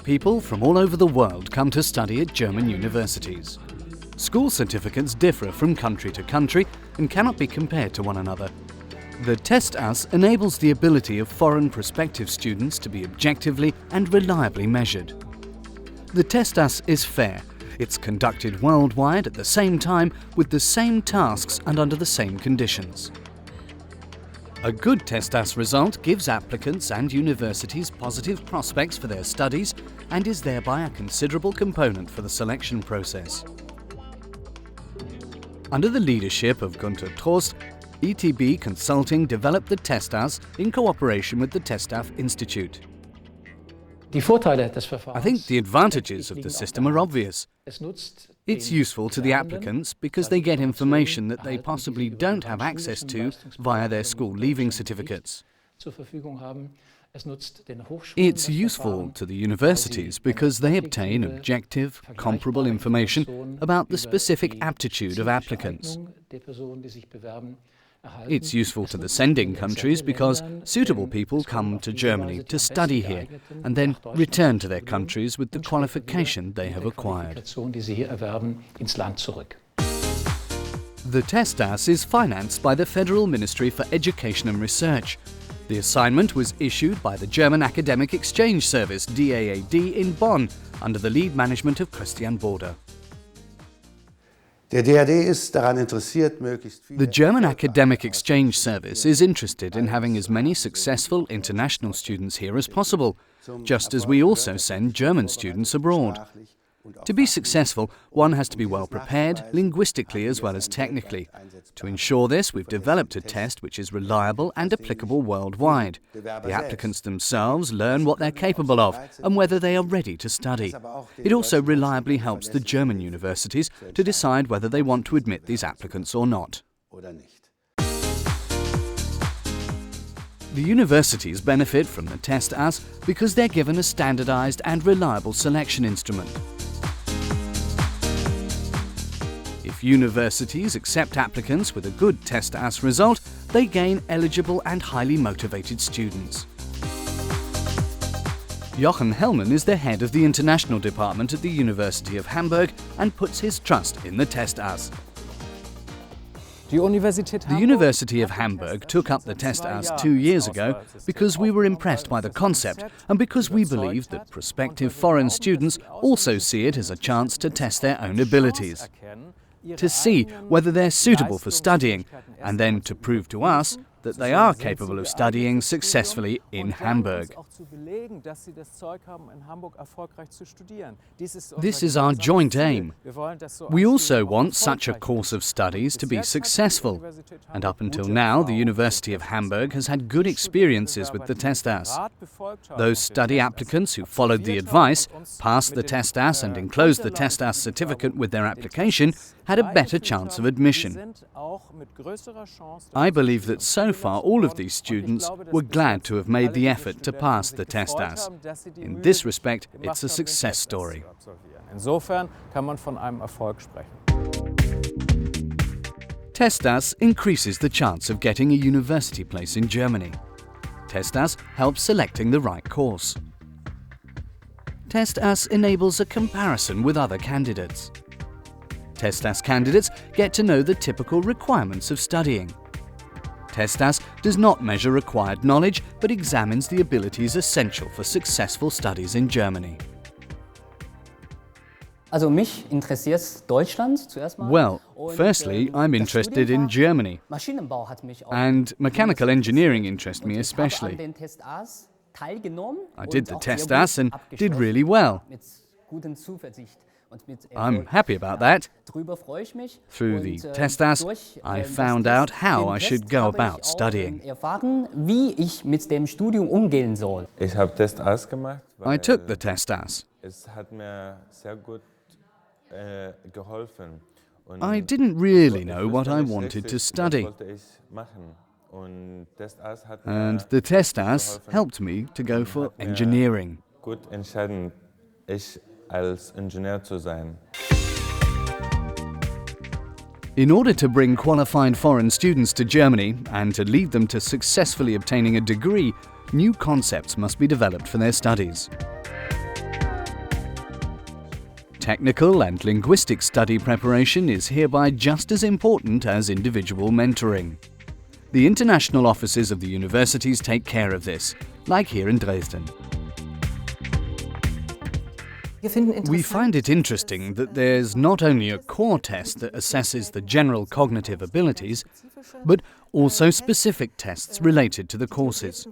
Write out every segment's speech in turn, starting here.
People from all over the world come to study at German universities. School certificates differ from country to country and cannot be compared to one another. The TestAS enables the ability of foreign prospective students to be objectively and reliably measured. The TestAS is fair. It's conducted worldwide at the same time with the same tasks and under the same conditions. A good TestAS result gives applicants and universities positive prospects for their studies and is thereby a considerable component for the selection process. Under the leadership of Gunter Trost, ETB Consulting developed the TestAS in cooperation with the TestDaF Institute. I think the advantages of the system are obvious. It's useful to the applicants because they get information that they possibly don't have access to via their school leaving certificates. It's useful to the universities because they obtain objective, comparable information about the specific aptitude of applicants. It's useful to the sending countries because suitable people come to Germany to study here and then return to their countries with the qualification they have acquired. The TestAS is financed by the Federal Ministry for Education and Research. The assignment was issued by the German Academic Exchange Service DAAD in Bonn under the lead management of Christian Boder. The German Academic Exchange Service is interested in having as many successful international students here as possible, just as we also send German students abroad. To be successful, one has to be well prepared, linguistically as well as technically. To ensure this, we've developed a test which is reliable and applicable worldwide. The applicants themselves learn what they're capable of and whether they are ready to study. It also reliably helps the German universities to decide whether they want to admit these applicants or not. The universities benefit from the TestAS because they're given a standardized and reliable selection instrument. If universities accept applicants with a good TestAS result, they gain eligible and highly motivated students. Jochen Hellmann is the head of the international department at the University of Hamburg and puts his trust in the TestAS. The University of Hamburg took up the TestAS 2 years ago because we were impressed by the concept and because we believe that prospective foreign students also see it as a chance to test their own abilities, to see whether they're suitable for studying, and then to prove to us that they are capable of studying successfully in Hamburg. This is our joint aim. We also want such a course of studies to be successful, and up until now the University of Hamburg has had good experiences with the TestAS. Those study applicants who followed the advice, passed the TestAS and enclosed the TestAS certificate with their application had a better chance of admission. I believe that so far all of these students were glad to have made the effort to pass the TestAS. In this respect, it's a success story. TestAS increases the chance of getting a university place in Germany. TestAS helps selecting the right course. TestAS enables a comparison with other candidates. TestAS candidates get to know the typical requirements of studying. TestAS does not measure required knowledge, but examines the abilities essential for successful studies in Germany. Well, firstly, I'm interested in Germany, and mechanical engineering interests me especially. I did the TestAS and did really well. I'm happy about that. Through the TestAS, I found out how I should go about studying. I took the TestAS. I didn't really know what I wanted to study, and the TestAS helped me to go for engineering. In order to bring qualified foreign students to Germany and to lead them to successfully obtaining a degree, new concepts must be developed for their studies. Technical and linguistic study preparation is hereby just as important as individual mentoring. The international offices of the universities take care of this, like here in Dresden. We find it interesting that there's not only a core test that assesses the general cognitive abilities, but also specific tests related to the courses.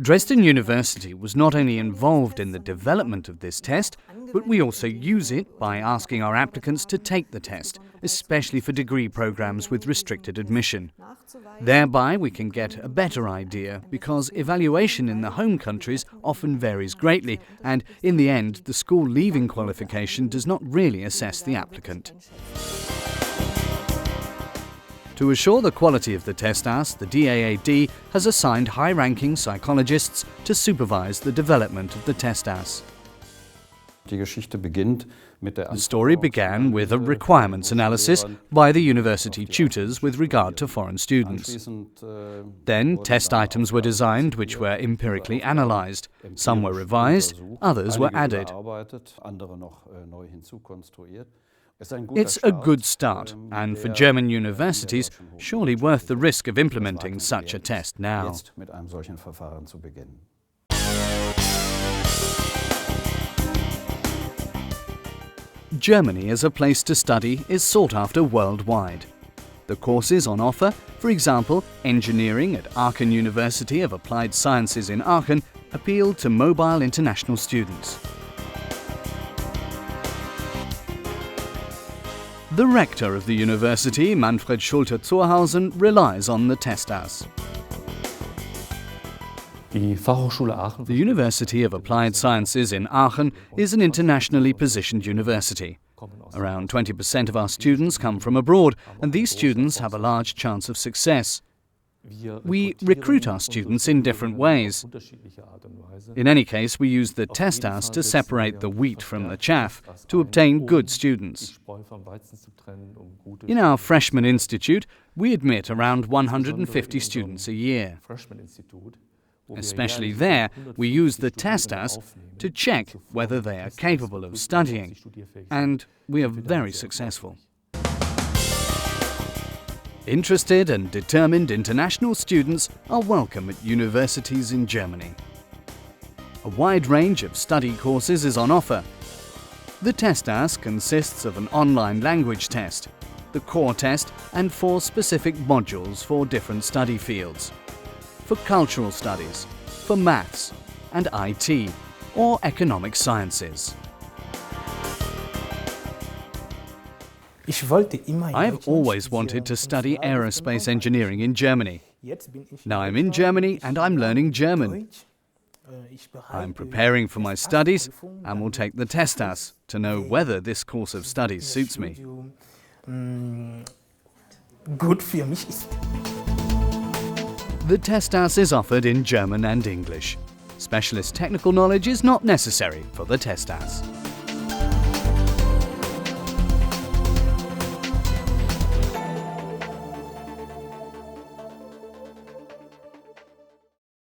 Dresden University was not only involved in the development of this test, but we also use it by asking our applicants to take the test, especially for degree programs with restricted admission. Thereby we can get a better idea, because evaluation in the home countries often varies greatly, and in the end the school leaving qualification does not really assess the applicant. To assure the quality of the TestAS, the DAAD has assigned high-ranking psychologists to supervise the development of the TestAS. The story began with a requirements analysis by the university tutors with regard to foreign students. Then test items were designed which were empirically analysed. Some were revised, others were added. It's a good start, and for German universities, surely worth the risk of implementing such a test now. Germany as a place to study is sought after worldwide. The courses on offer, for example, engineering at Aachen University of Applied Sciences in Aachen, appeal to mobile international students. The rector of the university, Manfred Schulte-Zurhausen, relies on the TestAS. The University of Applied Sciences in Aachen is an internationally positioned university. Around 20% of our students come from abroad, and these students have a large chance of success. We recruit our students in different ways. In any case, we use the TestAS to separate the wheat from the chaff, to obtain good students. In our freshman institute, we admit around 150 students a year. Especially there, we use the TestAS to check whether they are capable of studying, and we are very successful. Interested and determined international students are welcome at universities in Germany. A wide range of study courses is on offer. The TestAS consists of an online language test, the core test, and 4 specific modules for different study fields. For cultural studies, for maths and IT, or economic sciences. I've always wanted to study aerospace engineering in Germany. Now I'm in Germany and I'm learning German. I'm preparing for my studies and will take the TestAS to know whether this course of studies suits me. The TestAS is offered in German and English. Specialist technical knowledge is not necessary for the TestAS.